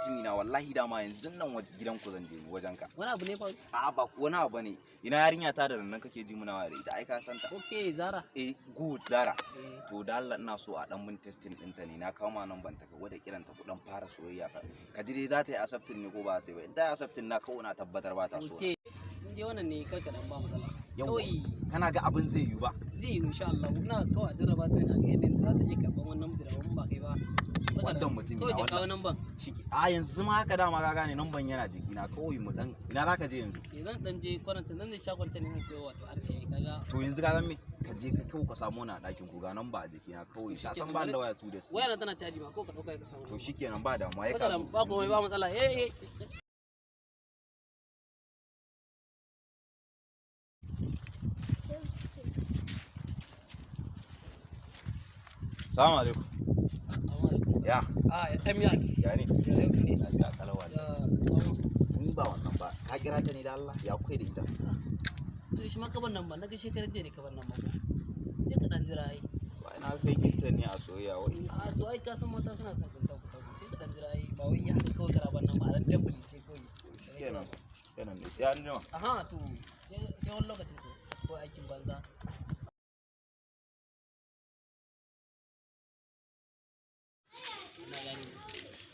mutumi na wallahi dama yanzu nan gidan ku zan je wajen ka. Wani abu ne fa? A'a ba wani abu bane. Ina yarinya ta da nan kake ji muna da ita ai ka san ta. Okay, Zara. Good Zara. To da Allah ina so a dan mun testing ɗinta ne. Na kawo ma nan ban ta ka gwada kiranta ku dan fara soyayya ka ji dai za ta yi accepting ne ko ba ta yi ba. In ta yi accepting na kawo na tabbatar ba ta so. Okay. In dai wannan ne karka dan ba matsala. Kawai kana ga abin zai yi ba? Zai yi insha Allah. Ina kawai a jarraba ta ne a ga yadda za ta iya karban wannan namiji da ban ba kai ba. Wannan mutum kawai ka kawo namban a yanzu ma haka dama ka gane namban yana jikina kawai mu dan ina zaka je yanzu zan dan je kwaranta zan je shagon ta ne zan sayo wato RC kaga to yanzu ka san me ka je ka kawo ka samu na dakin ku ga namba a jikina kawai ka san ba da waya tu da su waya na tana caji ma ko ka dauka ka samu to shikenan ba damuwa ya ka ba komai ba matsala Assalamu alaikum. Ya. Emiyax. Ya ne. Ya kalawa. Ni ba wannan ba. Ka kira ta ne da Allah ya kai da ita. To shi ma ka ban nan ba naga shekaran jiya ne ka ban nan ba. Sai ka dan jira ai. Wai na kai kinta ne a soyayya wai. A to ai ka san mata suna son kinta ku sai ka dan jira ai ba wai ya haka kawai kara ban nan ba ran tambuli sai kawai. Kenan. Kenan ne sai an jima. Aha to sai wani lokacin ko aikin banza.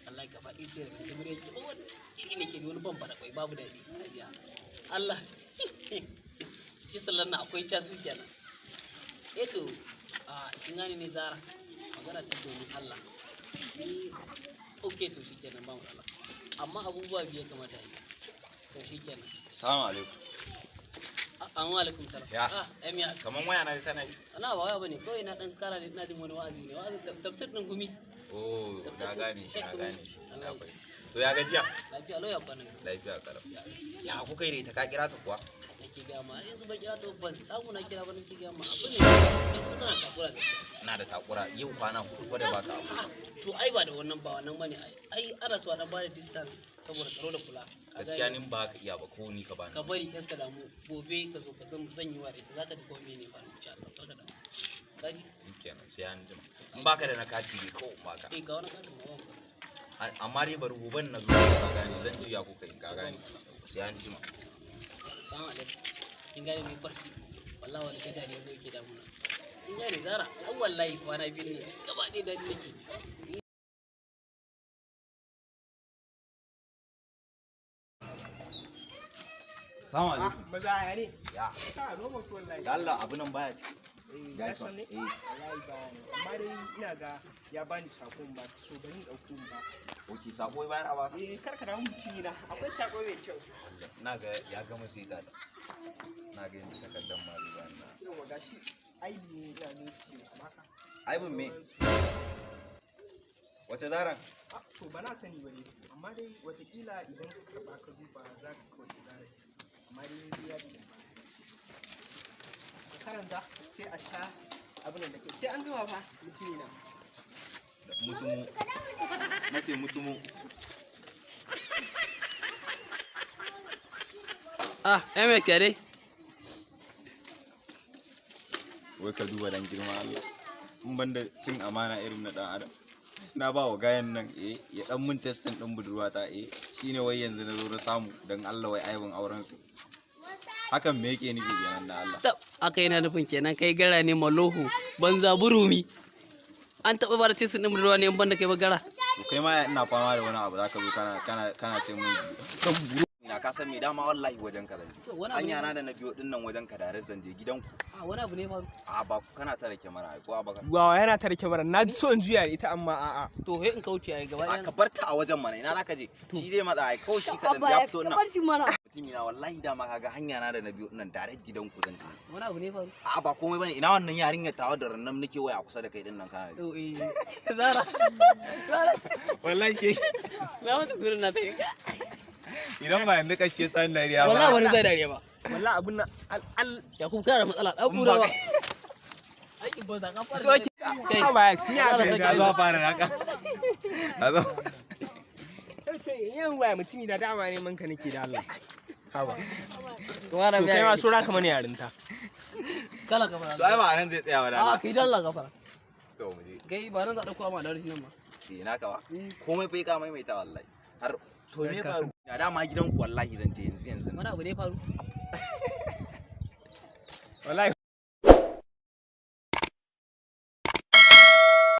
Allah ka faɗi ce da mutum ya ki wani iri ne ke wani bamba da kwai babu daɗi ajiya Allah ci sallan na akwai casu kenan to kin gane ne Zara magana ta domin Allah ni okay to shikenan ba matsala amma abubuwa biye kamata yi to shikenan assalamu alaikum assalamu alaikum salam emiya kaman waya na kana yi ana ba waya bane kawai na dan kara ne ina jin wani wa'azi ne wa'azi tafsir din gumi na gane shi to ya gajiya lafiya lau ya kwana lafiya kalau ya ku kai da ita ka kira ta kuwa nake ga ma yanzu ban kira ta ban samu na kira ba nake ga ma abu ne kana takura ne ina da takura yau kwana hudu da baka abu to ai ba da wannan ba wannan bane ai ana so a dan bada distance saboda tsaro da kula gaskiya nin ba ka iya ba ko ni ka bani ka bari kanka da mu gobe ka zo ka zan yi wa da ita zaka ji ko me ne fa insha Allah ka da kaji kenan sai an jima in baka da na kati ne ko baka ga wani katin ma amma dai bari goban na zo ka gane zan juya ko kai ka gane sai an jima assalamu alaikum kin gane mai farshi wallahi wani kaja ne zo yake damuna kin gane Zara an wallahi kwana biyu ne gaba ɗaya dadi nake ji assalamu alaikum maza ya ne ya ka noma ko wallahi da Allah abu nan baya ci gashi ne wallahi ba amma dai ina ga ya bani sakon ba so bani dauko ba oke sako ya bayar a baka karka da mutumi na akwai sako mai kyau na ga ya gama sai da na ga yin takaddan mali ba na yawa gashi aibi ne ina ne shi maka aibin me wace zaran to ba na sani bane amma dai watakila idan ka karba ka duba za ka kawai zara ce amma dai ya ce karanta sai a sha abin da ke sai an zuma fa mutumi na mutumu nace mutumu emek ya dai wai ka duba dan girma Allah in banda cin amana irin na dan adam na ba wa gayan nan ya dan mun testin din budurwata shine wai yanzu na zo na samu dan Allah wai aibin auren su hakan me yake nufi kenan na Allah aka yana nufin kenan kai gara ne malohu banza burumi an taɓa bar tisin din budurwa ne in banda kai ba gara to kai ma ina fama da wani abu zaka zo kana ce mun kan buru ina ka san me dama wallahi wajen ka zan je an yana da na biyo din nan wajen ka da zan je gidanku wani abu ne faru ba kana tare kyamara ai ko ba ka wa yana tare kyamara na ji so in juya ita amma to he in kauce ai gaba ka barta a wajen mana ina naka je shi dai matsa ai kawai shi kadan ya fito ina mutumi na wallahi dama kaga hanya na da na biyo nan direct gidanku zan je wani abu ne faru ba komai bane ina wannan yarinyar tawa da rannan nake waya kusa da kai din nan kana to Zara wallahi ke na wata surin na tayi idan ba yanzu kashe tsan dariya ba wallahi wani zai dariya ba wallahi abun nan ya kuma kana matsala dan kura ba aikin ba za ka fara so kai ba ya miya ga zo fara naka azo ce yan waya mutumi da dama neman ka nake da Allah haba to kai ma sura kamar yarinta kala gafara to ai ba nan zai tsaya ba da kai dan Allah gafara to mu je kai ba nan za dauko amma da rashin nan ma naka ba komai fa ka maimaita wallahi har to me faru da dama gidan ku wallahi zan je yanzu wani abu ne faru wallahi